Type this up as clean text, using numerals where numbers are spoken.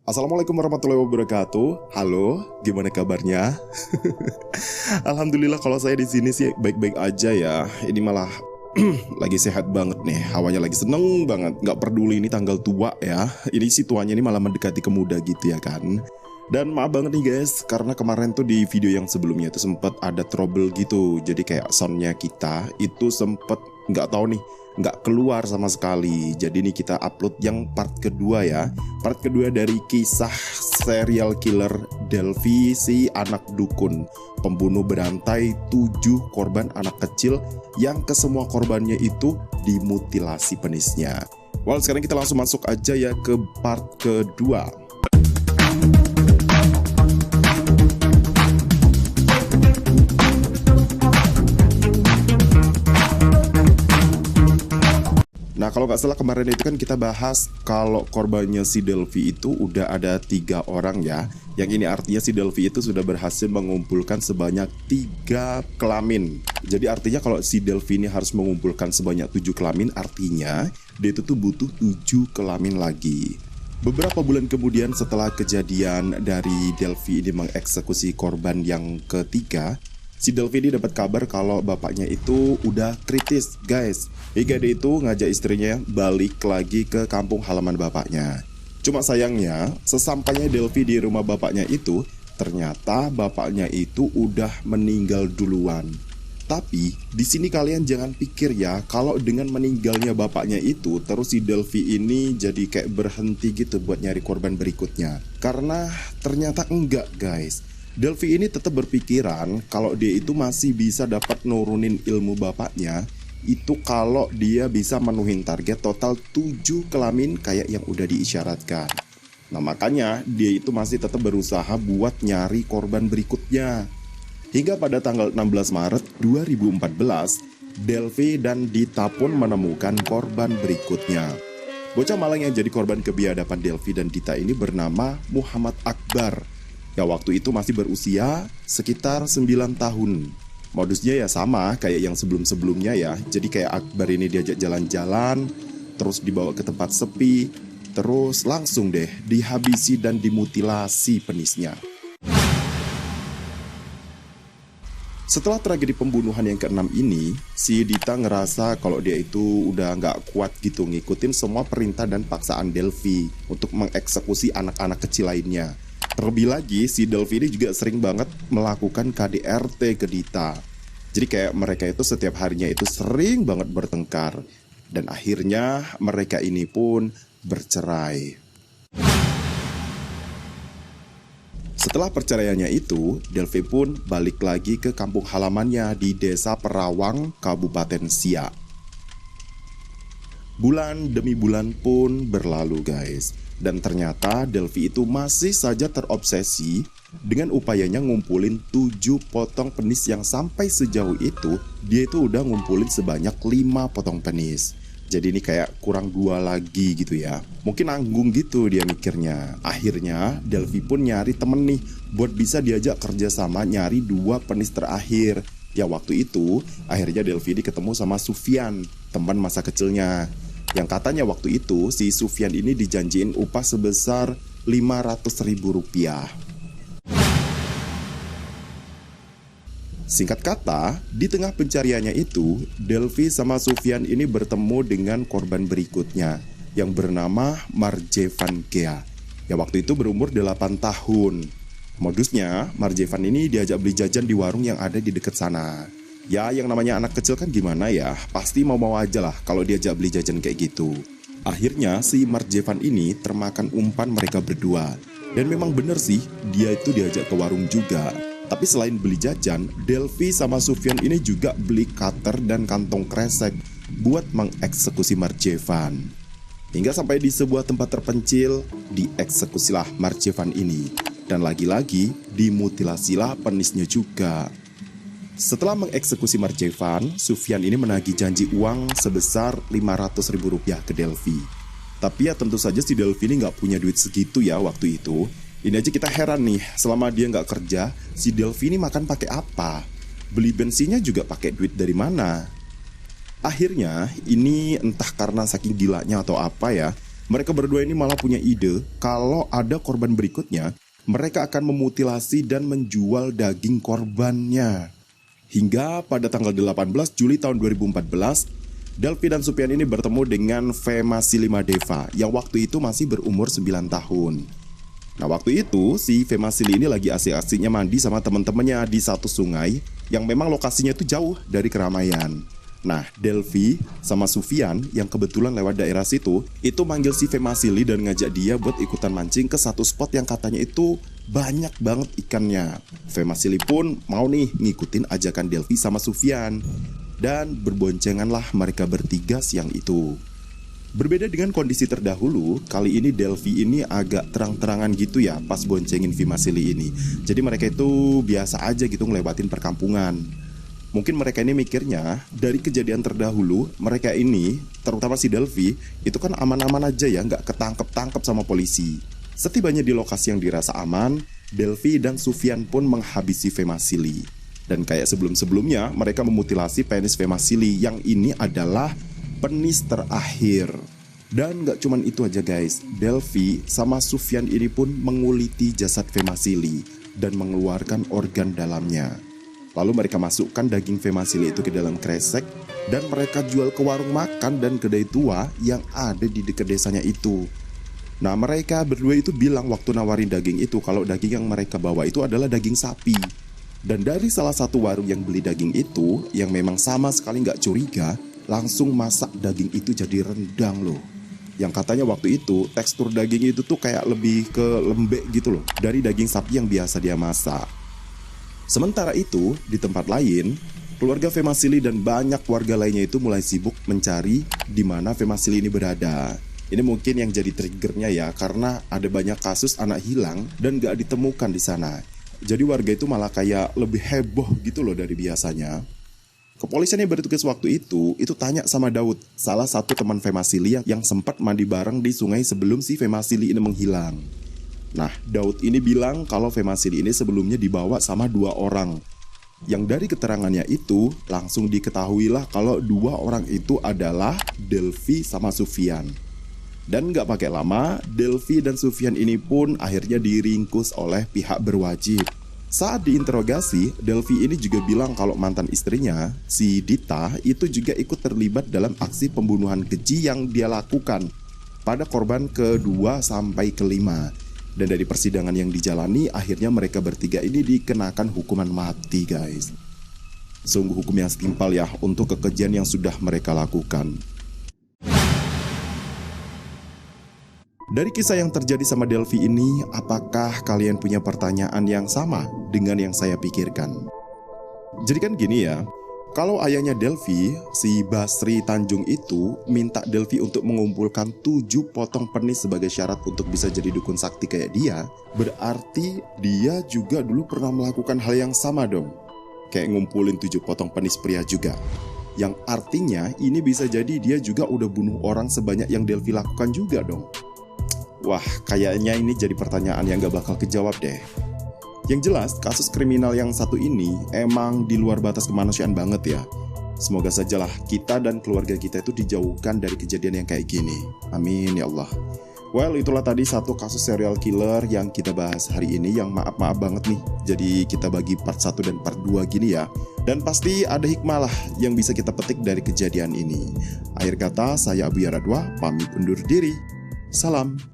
Assalamualaikum warahmatullahi wabarakatuh. Halo, gimana kabarnya? Alhamdulillah kalau saya di sini sih baik-baik aja ya. Ini malah lagi sehat banget nih. Hawanya lagi seneng banget. Gak peduli ini tanggal tua ya. Ini sih tuanya ini malah mendekati ke muda gitu ya kan. Dan maaf banget nih guys, karena kemarin tuh di video yang sebelumnya itu sempat ada trouble gitu. Jadi kayak soundnya kita itu sempet nggak tahu nih, nggak keluar sama sekali. Jadi nih kita upload yang part kedua ya. Part kedua dari kisah serial killer Delvi, si anak dukun pembunuh berantai 7 korban anak kecil yang kesemua korbannya itu dimutilasi penisnya. Well, sekarang kita langsung masuk aja ya ke part kedua. Nah, kalau nggak salah kemarin itu kan kita bahas kalau korbannya si Delvi itu udah ada 3 orang ya. Yang ini artinya si Delvi itu sudah berhasil mengumpulkan sebanyak 3 kelamin. Jadi artinya kalau si Delvi ini harus mengumpulkan sebanyak 7 kelamin, artinya dia itu tuh butuh 7 kelamin lagi. Beberapa bulan kemudian setelah kejadian dari Delvi ini mengeksekusi korban yang ketiga, si Delvi ini dapat kabar kalau bapaknya itu udah kritis guys. Hingga dia itu ngajak istrinya balik lagi ke kampung halaman bapaknya. Cuma sayangnya, sesampainya Delvi di rumah bapaknya itu, ternyata bapaknya itu udah meninggal duluan. Tapi di sini kalian jangan pikir ya kalau dengan meninggalnya bapaknya itu terus si Delvi ini jadi kayak berhenti gitu buat nyari korban berikutnya. Karena ternyata enggak guys. Delvi ini tetap berpikiran kalau dia itu masih bisa dapat nurunin ilmu bapaknya itu kalau dia bisa menuhin target total 7 kelamin kayak yang udah diisyaratkan. Nah makanya dia itu masih tetap berusaha buat nyari korban berikutnya. Hingga pada tanggal 16 Maret 2014, Delvi dan Dita pun menemukan korban berikutnya. Bocah Malang yang jadi korban kebiadaban Delvi dan Dita ini bernama Muhammad Akbar. Ya waktu itu masih berusia sekitar 9 tahun. Modusnya ya sama kayak yang sebelum-sebelumnya ya. Jadi kayak Akbar ini diajak jalan-jalan, terus dibawa ke tempat sepi, terus langsung deh dihabisi dan dimutilasi penisnya. Setelah tragedi pembunuhan yang ke-6 ini, si Dita ngerasa kalau dia itu udah gak kuat gitu ngikutin semua perintah dan paksaan Delvi untuk mengeksekusi anak-anak kecil lainnya. Terlebih lagi si Delvi ini juga sering banget melakukan KDRT ke Dita. Jadi kayak mereka itu setiap harinya itu sering banget bertengkar. Dan akhirnya mereka ini pun bercerai. Setelah perceraiannya itu, Delvi pun balik lagi ke kampung halamannya di Desa Perawang, Kabupaten Siak. Bulan demi bulan pun berlalu guys. Dan ternyata Delvi itu masih saja terobsesi dengan upayanya ngumpulin 7 potong penis yang sampai sejauh itu dia itu udah ngumpulin sebanyak 5 potong penis. Jadi ini kayak kurang 2 lagi gitu ya. Mungkin nanggung gitu dia mikirnya. Akhirnya Delvi pun nyari temen nih buat bisa diajak kerjasama nyari 2 penis terakhir. Ya waktu itu akhirnya Delvi ini ketemu sama Sufyan, teman masa kecilnya. Yang katanya waktu itu si Sufyan ini dijanjiin upah sebesar Rp500.000. Singkat kata, di tengah pencariannya itu, Delvi sama Sufyan ini bertemu dengan korban berikutnya yang bernama Marjevan Gea. Ya waktu itu berumur 8 tahun. Modusnya, Marjevan ini diajak beli jajan di warung yang ada di dekat sana. Ya yang namanya anak kecil kan gimana ya, pasti mau-mau aja lah kalau diajak beli jajan kayak gitu. Akhirnya si Marjevan ini termakan umpan mereka berdua. Dan memang bener sih, dia itu diajak ke warung juga. Tapi selain beli jajan, Delvi sama Sufyan ini juga beli cutter dan kantong kresek buat mengeksekusi Marjevan. Hingga sampai di sebuah tempat terpencil, dieksekusilah Marjevan ini. Dan lagi-lagi dimutilasilah penisnya juga. Setelah mengeksekusi Marjevan, Sufyan ini menagih janji uang sebesar Rp500.000 ke Delvi. Tapi ya tentu saja si Delvi ini gak punya duit segitu ya waktu itu. Ini aja kita heran nih, selama dia gak kerja, si Delvi ini makan pakai apa? Beli bensinnya juga pakai duit dari mana? Akhirnya, ini entah karena saking gilanya atau apa ya, Mereka berdua ini malah punya ide kalau ada korban berikutnya, mereka akan memutilasi dan menjual daging korbannya. Hingga pada tanggal 18 Juli tahun 2014, Delvi dan Sufyan ini bertemu dengan Femasili Madeva yang waktu itu masih berumur 9 tahun. Nah, waktu itu si Femasili ini lagi asik-asiknya mandi sama teman-temannya di satu sungai yang memang lokasinya itu jauh dari keramaian. Nah, Delvi sama Sufyan yang kebetulan lewat daerah situ, itu manggil si Femasili dan ngajak dia buat ikutan mancing ke satu spot yang katanya itu banyak banget ikannya. Femasili pun mau nih ngikutin ajakan Delvi sama Sufyan. Dan berboncenganlah mereka bertiga siang itu. Berbeda dengan kondisi terdahulu, kali ini Delvi ini agak terang-terangan gitu ya pas boncengin Femasili ini. Jadi mereka itu biasa aja gitu ngelewatin perkampungan. Mungkin mereka ini mikirnya dari kejadian terdahulu, mereka ini, terutama si Delvi, itu kan aman-aman aja ya, nggak ketangkep-tangkep sama polisi. Setibanya di lokasi yang dirasa aman, Delvi dan Sufyan pun menghabisi Femasili. Dan kayak sebelum-sebelumnya, mereka memutilasi penis Femasili yang ini adalah penis terakhir. Dan gak cuman itu aja guys, Delvi sama Sufyan ini pun menguliti jasad Femasili dan mengeluarkan organ dalamnya. Lalu mereka masukkan daging Femasili itu ke dalam kresek dan mereka jual ke warung makan dan kedai tua yang ada di dekat desanya itu. Nah, mereka berdua itu bilang waktu nawarin daging itu kalau daging yang mereka bawa itu adalah daging sapi. Dan dari salah satu warung yang beli daging itu, yang memang sama sekali gak curiga, langsung masak daging itu jadi rendang loh. Yang katanya waktu itu tekstur daging itu tuh kayak lebih ke lembek gitu loh dari daging sapi yang biasa dia masak. Sementara itu, di tempat lain, keluarga Femasili dan banyak warga lainnya itu mulai sibuk mencari di mana Femasili ini berada. Ini mungkin yang jadi triggernya ya, karena ada banyak kasus anak hilang dan gak ditemukan di sana. Jadi warga itu malah kayak lebih heboh gitu loh dari biasanya. Kepolisian yang bertugas waktu itu tanya sama Daud, salah satu teman Femasili yang sempat mandi bareng di sungai sebelum si Femasili ini menghilang. Nah, Daud ini bilang kalau Femasili ini sebelumnya dibawa sama 2 orang. Yang dari keterangannya itu langsung diketahuilah kalau 2 orang itu adalah Delvi sama Sufyan. Dan gak pakai lama, Delvi dan Sufyan ini pun akhirnya diringkus oleh pihak berwajib. Saat diinterogasi, Delvi ini juga bilang kalau mantan istrinya, si Dita, itu juga ikut terlibat dalam aksi pembunuhan keji yang dia lakukan pada korban ke-2 sampai ke-5. Dan dari persidangan yang dijalani, akhirnya mereka bertiga ini dikenakan hukuman mati guys. Sungguh hukum yang setimpal ya untuk kekejian yang sudah mereka lakukan. Dari kisah yang terjadi sama Delvi ini, apakah kalian punya pertanyaan yang sama dengan yang saya pikirkan? Jadi kan gini ya, kalau ayahnya Delvi, si Basri Tanjung itu minta Delvi untuk mengumpulkan 7 potong penis sebagai syarat untuk bisa jadi dukun sakti kayak dia, berarti dia juga dulu pernah melakukan hal yang sama dong. Kayak ngumpulin 7 potong penis pria juga. Yang artinya ini bisa jadi dia juga udah bunuh orang sebanyak yang Delvi lakukan juga dong. Wah, kayaknya ini jadi pertanyaan yang gak bakal kejawab deh. Yang jelas, kasus kriminal yang satu ini emang di luar batas kemanusiaan banget ya. Semoga sajalah kita dan keluarga kita itu dijauhkan dari kejadian yang kayak gini. Amin ya Allah. Well, itulah tadi satu kasus serial killer yang kita bahas hari ini, yang maaf banget nih. Jadi kita bagi part 1 dan part 2 gini ya. Dan pasti ada hikmah lah yang bisa kita petik dari kejadian ini. Akhir kata, saya Abu Yaradwa, pamit undur diri. Salam.